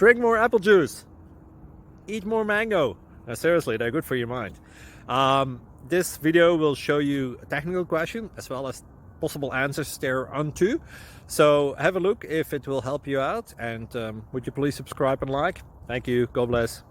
Drink more apple juice. Eat more mango. No, seriously, they're good for your mind. This video will show you a technical question as well as possible answers thereunto. So have a look if it will help you out, and would you please subscribe and like? Thank you. God bless.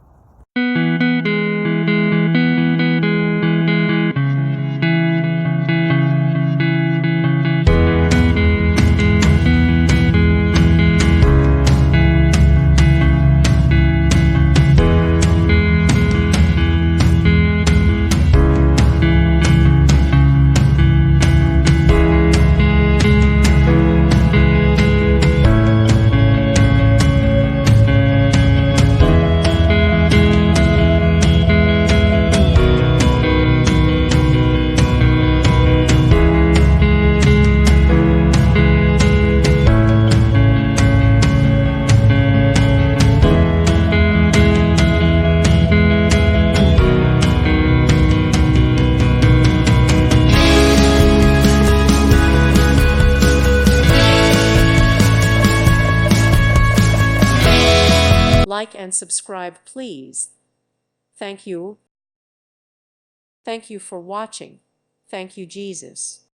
Like and subscribe, please. Thank you. Thank you for watching. Thank you, Jesus.